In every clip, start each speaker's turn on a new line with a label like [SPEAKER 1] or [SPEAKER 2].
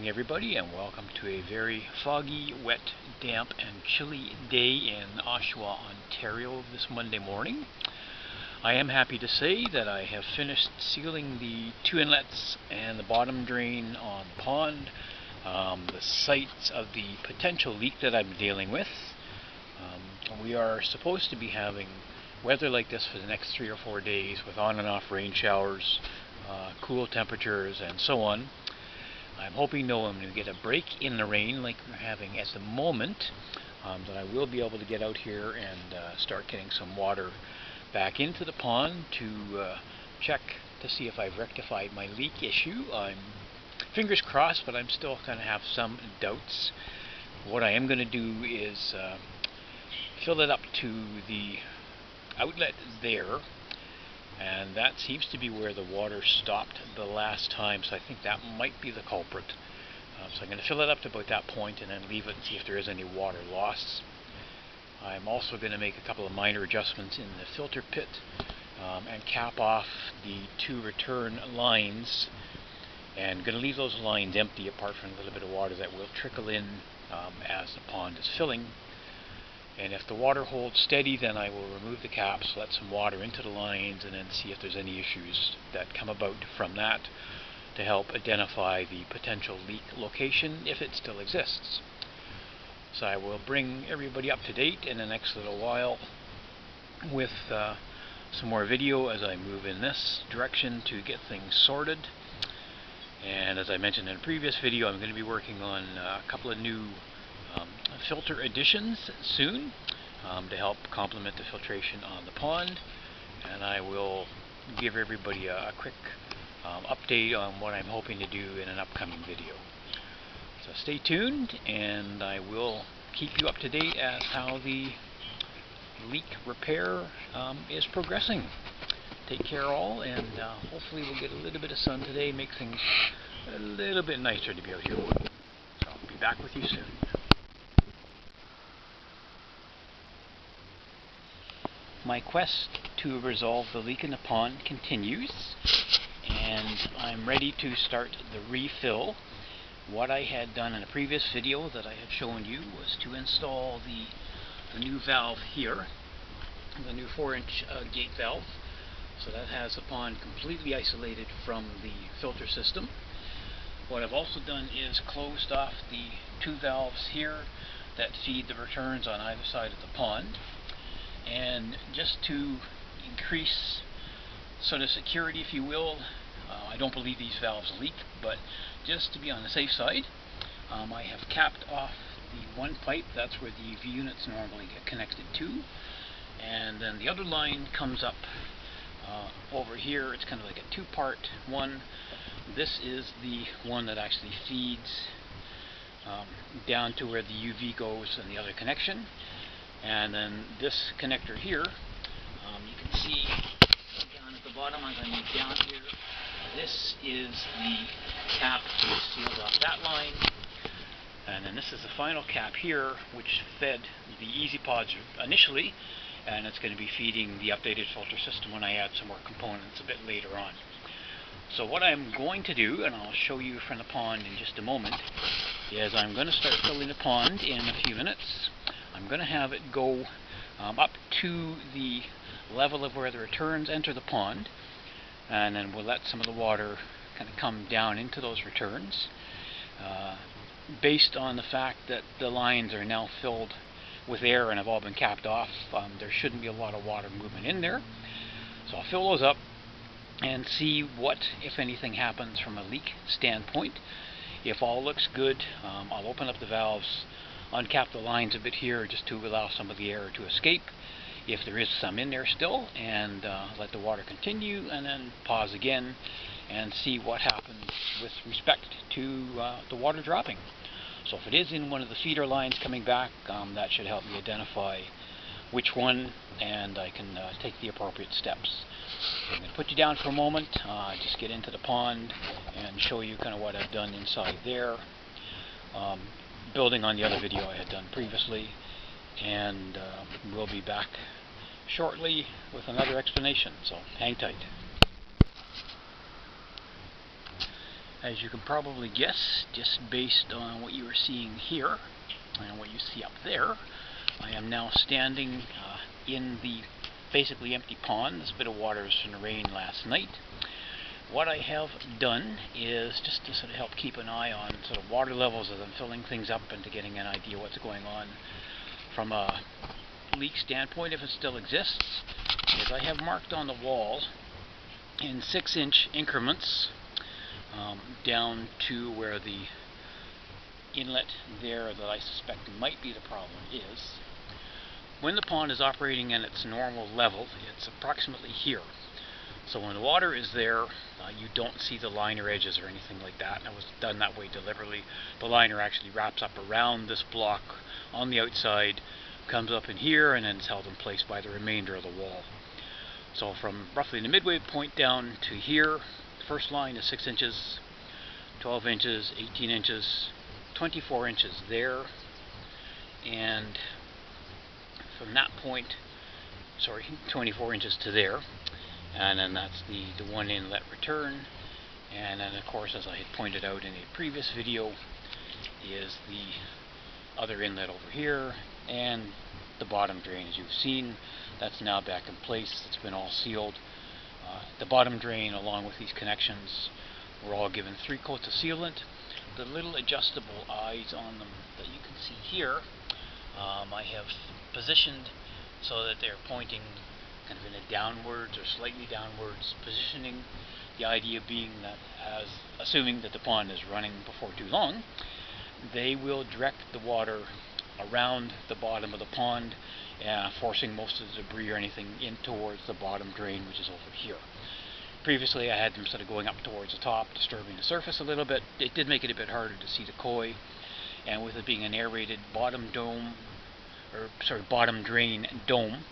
[SPEAKER 1] morning, everybody, and welcome to a very foggy, wet, damp, and chilly day in Oshawa, Ontario this Monday morning. I am happy to say that I have finished sealing the two inlets and the bottom drain on the pond, the sites of the potential leak that I'm dealing with. We are supposed to be having weather like this for the next 3 or 4 days with on and off rain showers, cool temperatures, and so on. I'm hoping though I'm going to get a break in the rain like we're having at the moment, that I will be able to get out here and start getting some water back into the pond to check to see if I've rectified my leak issue. I'm fingers crossed, but I'm still kind of have some doubts. What I am going to do is fill it up to the outlet there, and that seems to be where the water stopped the last time, so I think that might be the culprit. So I'm going to fill it up to about that point and then leave it and see if there is any water loss. I'm also going to make a couple of minor adjustments in the filter pit and cap off the two return lines, and going to leave those lines empty apart from a little bit of water that will trickle in as the pond is filling. And if the water holds steady, then I will remove the caps, let some water into the lines, and then see if there's any issues that come about from that to help identify the potential leak location if it still exists. So I will bring everybody up to date in the next little while with some more video as I move in this direction to get things sorted. And as I mentioned in a previous video, I'm going to be working on a couple of new filter additions soon to help complement the filtration on the pond, and I will give everybody a quick update on what I'm hoping to do in an upcoming video. So stay tuned, and I will keep you up to date as how the leak repair is progressing. Take care all, and hopefully we'll get a little bit of sun today, make things a little bit nicer to be out here. So I'll be back with you soon. My quest to resolve the leak in the pond continues, and I'm ready to start the refill. What I had done in a previous video that I had shown you was to install the new valve here, the new 4-inch gate valve. So that has the pond completely isolated from the filter system. What I've also done is closed off the two valves here that feed the returns on either side of the pond. And just to increase sort of security, if you will, I don't believe these valves leak, but just to be on the safe side, I have capped off the one pipe. That's where the UV units normally get connected to, and then the other line comes up over here. It's kind of like a two-part one. This is the one that actually feeds down to where the UV goes and the other connection. And then this connector here, you can see down at the bottom, I'm going to move down here. This is the cap which seals off that line. And then this is the final cap here, which fed the Easy Pods initially, and it's going to be feeding the updated filter system when I add some more components a bit later on. So what I'm going to do, and I'll show you from the pond in just a moment, is I'm going to start filling the pond in a few minutes. I'm going to have it go up to the level of where the returns enter the pond, and then we'll let some of the water kind of come down into those returns. Based on the fact that the lines are now filled with air and have all been capped off, there shouldn't be a lot of water movement in there. So I'll fill those up and see what, if anything, happens from a leak standpoint. If all looks good, I'll open up the valves, uncap the lines a bit here just to allow some of the air to escape, if there is some in there still, and let the water continue, and then pause again and see what happens with respect to the water dropping. So if it is in one of the feeder lines coming back, that should help me identify which one, and I can take the appropriate steps. So I'm going to put you down for a moment, just get into the pond and show you kind of what I've done inside there, building on the other video I had done previously, and we'll be back shortly with another explanation, so hang tight. As you can probably guess, just based on what you are seeing here and what you see up there, I am now standing in the basically empty pond. This bit of water was from the rain last night. What I have done is just to sort of help keep an eye on sort of water levels as I'm filling things up and to getting an idea what's going on from a leak standpoint, if it still exists, is I have marked on the wall in 6-inch increments down to where the inlet there that I suspect might be the problem is. When the pond is operating in its normal level, it's approximately here. So when the water is there, you don't see the liner edges or anything like that, and it was done that way deliberately. The liner actually wraps up around this block on the outside, comes up in here, and then is held in place by the remainder of the wall. So from roughly the midway point down to here, the first line is 6 inches, 12 inches, 18 inches, 24 inches there, and from that point, 24 inches to there, and then that's the one inlet return. And then of course, as I had pointed out in a previous video, is the other inlet over here, and the bottom drain, as you've seen, that's now back in place. It's been all sealed. The bottom drain, along with these connections, were all given 3 coats of sealant. The little adjustable eyes on them that you can see here, I have positioned so that they're pointing kind of in a downwards or slightly downwards positioning. The idea being that, assuming that the pond is running before too long, they will direct the water around the bottom of the pond, forcing most of the debris or anything in towards the bottom drain, which is over here. Previously I had them sort of going up towards the top, disturbing the surface a little bit. It did make it a bit harder to see the koi, and with it being an aerated bottom drain dome,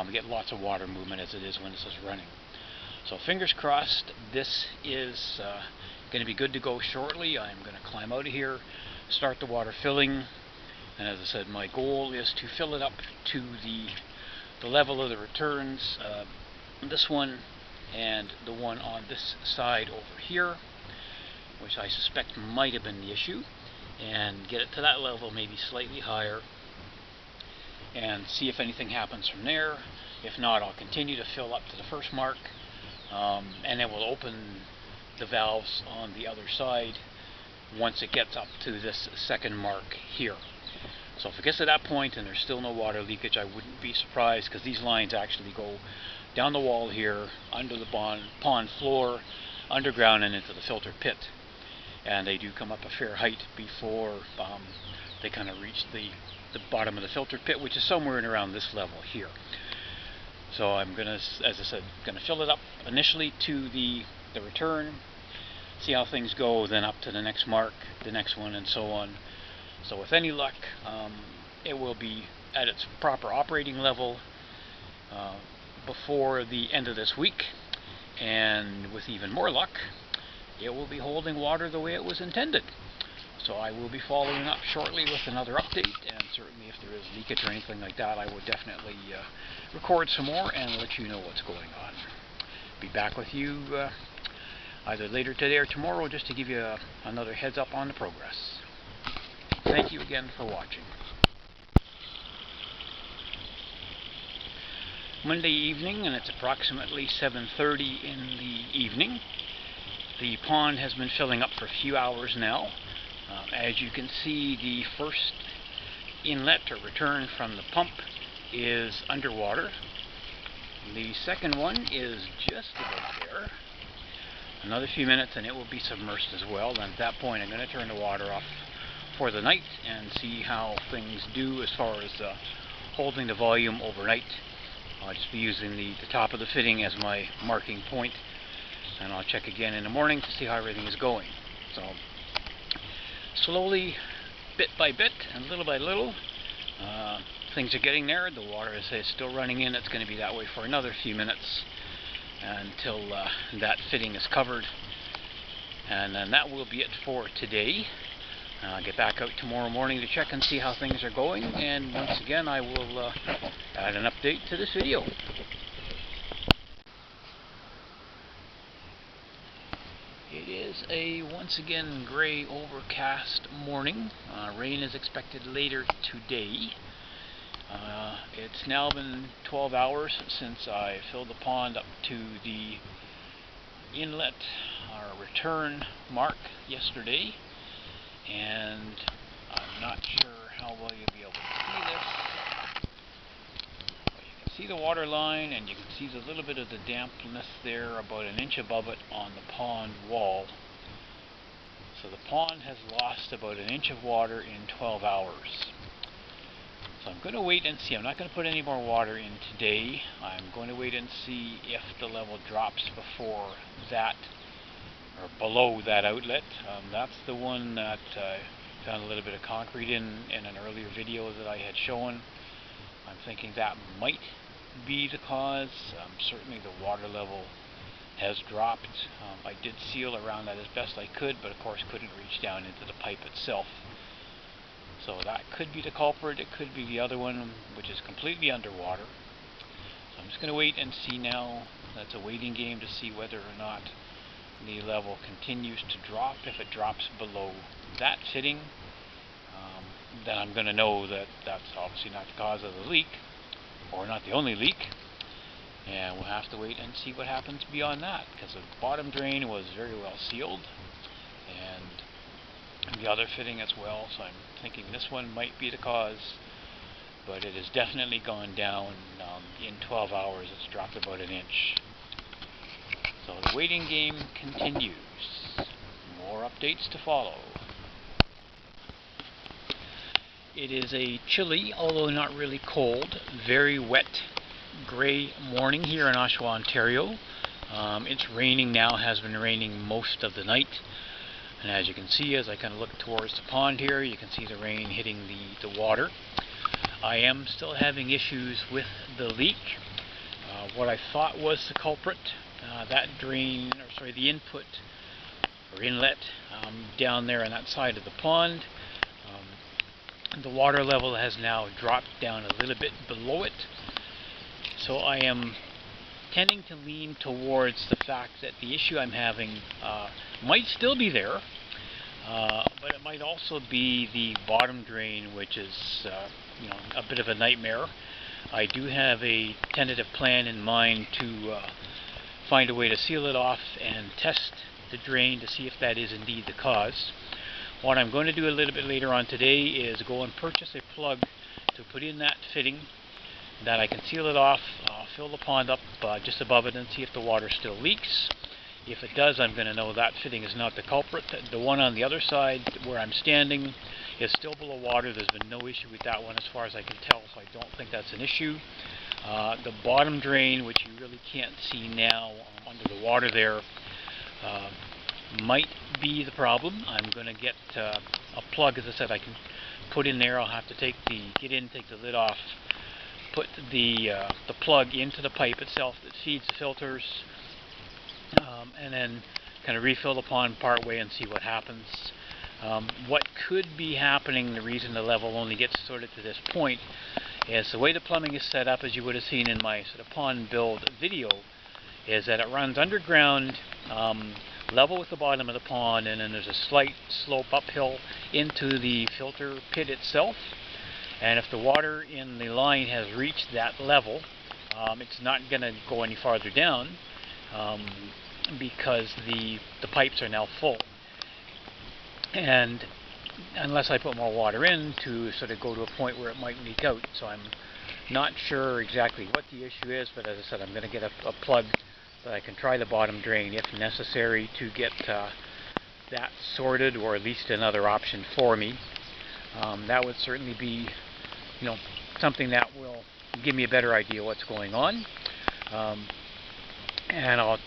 [SPEAKER 1] we get lots of water movement as it is when this is running. So fingers crossed, this is going to be good to go shortly. I'm going to climb out of here, start the water filling, and as I said, my goal is to fill it up to the level of the returns, this one and the one on this side over here, which I suspect might have been the issue, and get it to that level, maybe slightly higher, and see if anything happens from there. If not, I'll continue to fill up to the first mark, and then we'll open the valves on the other side once it gets up to this second mark here. So if it gets to that point and there's still no water leakage, I wouldn't be surprised, because these lines actually go down the wall here, under the pond floor, underground, and into the filter pit. And they do come up a fair height before they kind of reach the bottom of the filter pit, which is somewhere in around this level here. So I'm going to, as I said, going to fill it up initially to the return, see how things go, then up to the next mark, the next one, and so on. So with any luck, it will be at its proper operating level before the end of this week, and with even more luck, it will be holding water the way it was intended. So I will be following up shortly with another update, and certainly if there is leakage or anything like that, I will definitely record some more and let you know what's going on. Be back with you either later today or tomorrow, just to give you another heads up on the progress. Thank you again for watching. Monday evening, and it's approximately 7:30 in the evening. The pond has been filling up for a few hours now. As you can see, the first inlet or return from the pump is underwater. The second one is just about there. Another few minutes and it will be submerged as well, and at that point I'm going to turn the water off for the night and see how things do as far as holding the volume overnight. I'll just be using the top of the fitting as my marking point, and I'll check again in the morning to see how everything is going. So slowly, bit by bit and little by little, things are getting there. The water is still running in. It's going to be that way for another few minutes until that fitting is covered, and then that will be it for today. I'll get back out tomorrow morning to check and see how things are going, and once again I will add an update to this video. It is a once again gray overcast morning. Rain is expected later today. It's now been 12 hours since I filled the pond up to the inlet or return mark yesterday, and I'm not sure how well you'll be able to see this. See the water line, and you can see a little bit of the dampness there about an inch above it on the pond wall. So the pond has lost about an inch of water in 12 hours. So I'm going to wait and see. I'm not going to put any more water in today. I'm going to wait and see if the level drops before that, or below that outlet. That's the one that I found a little bit of concrete in an earlier video that I had shown. I'm thinking that might be the cause. Certainly the water level has dropped. I did seal around that as best I could, but of course couldn't reach down into the pipe itself. So that could be the culprit. It could be the other one, which is completely underwater. So I'm just going to wait and see now. That's a waiting game to see whether or not the level continues to drop. If it drops below that fitting, then I'm going to know that that's obviously not the cause of the leak, or not the only leak, and we'll have to wait and see what happens beyond that, because the bottom drain was very well sealed, and the other fitting as well, so I'm thinking this one might be the cause, but it has definitely gone down. In 12 hours it's dropped about an inch. So the waiting game continues. More updates to follow. It is a chilly, although not really cold, very wet, gray morning here in Oshawa, Ontario. It's raining now, has been raining most of the night. And as you can see, as I kind of look towards the pond here, you can see the rain hitting the water. I am still having issues with the leak. What I thought was the culprit, that drain, or sorry, the input or inlet down there on that side of the pond. The water level has now dropped down a little bit below it, so I am tending to lean towards the fact that the issue I'm having might still be there, but it might also be the bottom drain, which is a bit of a nightmare. I do have a tentative plan in mind to find a way to seal it off and test the drain to see if that is indeed the cause. What I'm going to do a little bit later on today is go and purchase a plug to put in that fitting, that I can seal it off, fill the pond up just above it, and see if the water still leaks. If it does, I'm going to know that fitting is not the culprit. The one on the other side where I'm standing is still below water. There's been no issue with that one as far as I can tell, so I don't think that's an issue. The bottom drain, which you really can't see now under the water there, might be the problem. I'm going to get a plug, as I said, I can put in there. I'll have to take the lid off, put the plug into the pipe itself that feeds the filters, and then kind of refill the pond part way and see what happens. What could be happening, the reason the level only gets sorted to this point, is the way the plumbing is set up, as you would have seen in my sort of pond build video, is that it runs underground, level with the bottom of the pond, and then there's a slight slope uphill into the filter pit itself. And if the water in the line has reached that level, it's not going to go any farther down, because the pipes are now full. And unless I put more water in to sort of go to a point where it might leak out. So I'm not sure exactly what the issue is, but as I said, I'm going to get a plug that I can try the bottom drain if necessary to get that sorted, or at least another option for me. That would certainly be, something that will give me a better idea what's going on, and I'll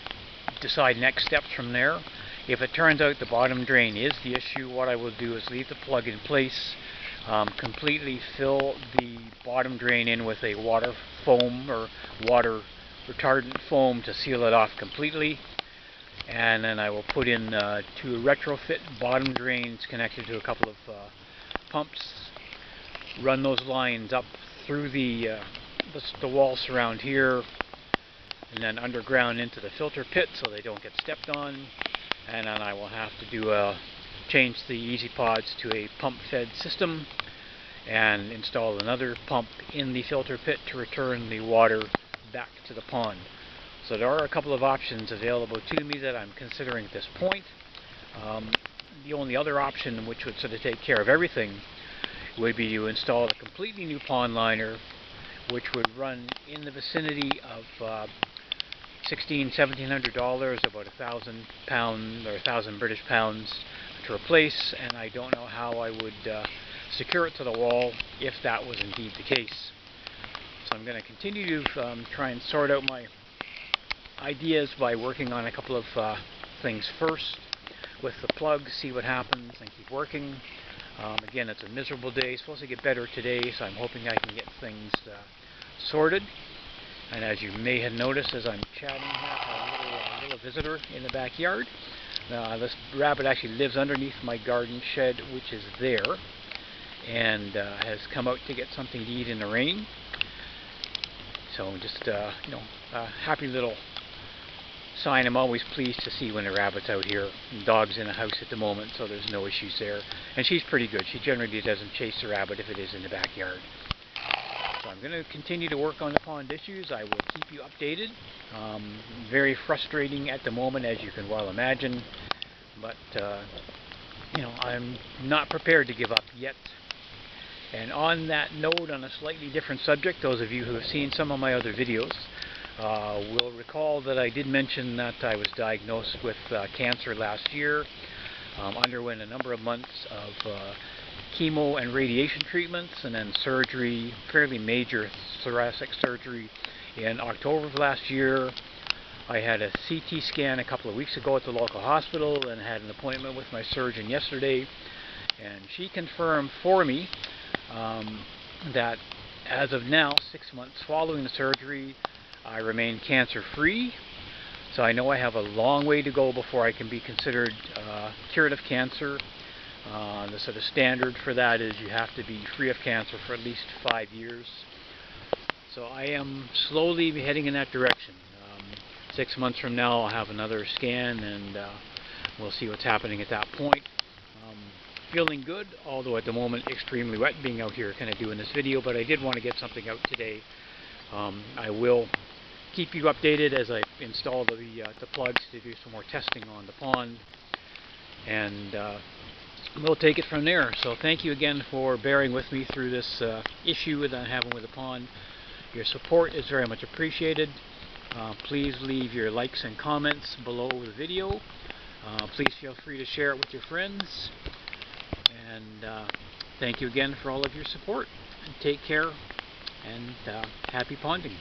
[SPEAKER 1] decide next steps from there. If it turns out the bottom drain is the issue, what I will do is leave the plug in place, completely fill the bottom drain in with a water foam or water retardant foam to seal it off completely, and then I will put in 2 retrofit bottom drains connected to a couple of pumps, run those lines up through the wall surround here, and then underground into the filter pit so they don't get stepped on, and then I will have to do change the Easy Pods to a pump-fed system and install another pump in the filter pit to return the water back to the pond. So there are a couple of options available to me that I'm considering at this point. The only other option, which would sort of take care of everything, would be to install a completely new pond liner, which would run in the vicinity of $1,700, about £1,000 or 1,000 British pounds to replace, and I don't know how I would secure it to the wall if that was indeed the case. So I'm going to continue to try and sort out my ideas by working on a couple of things first with the plug, see what happens, and keep working. Again, it's a miserable day. It's supposed to get better today, so I'm hoping I can get things sorted. And as you may have noticed as I'm chatting here, a little visitor in the backyard. This rabbit actually lives underneath my garden shed, which is there, and has come out to get something to eat in the rain. So just, a happy little sign. I'm always pleased to see when a rabbit's out here. The dog's in the house at the moment, so there's no issues there. And she's pretty good. She generally doesn't chase the rabbit if it is in the backyard. So I'm going to continue to work on the pond issues. I will keep you updated. Very frustrating at the moment, as you can well imagine. But, I'm not prepared to give up yet. And on that note, on a slightly different subject, those of you who have seen some of my other videos will recall that I did mention that I was diagnosed with cancer last year, underwent a number of months of chemo and radiation treatments, and then surgery, fairly major thoracic surgery in October of last year. I had a CT scan a couple of weeks ago at the local hospital and had an appointment with my surgeon yesterday, and she confirmed for me that as of now, 6 months following the surgery, I remain cancer-free. So I know I have a long way to go before I can be considered cured of cancer. The sort of standard for that is you have to be free of cancer for at least 5 years. So I am slowly heading in that direction. 6 months from now I'll have another scan, and we'll see what's happening at that point. Feeling good, although at the moment extremely wet being out here kind of doing this video, but I did want to get something out today. I will keep you updated as I install the plugs to do some more testing on the pond, and we'll take it from there. So thank you again for bearing with me through this issue that I'm having with the pond. Your support is very much appreciated. Please leave your likes and comments below the video. Please feel free to share it with your friends. And thank you again for all of your support. And take care, and happy ponding.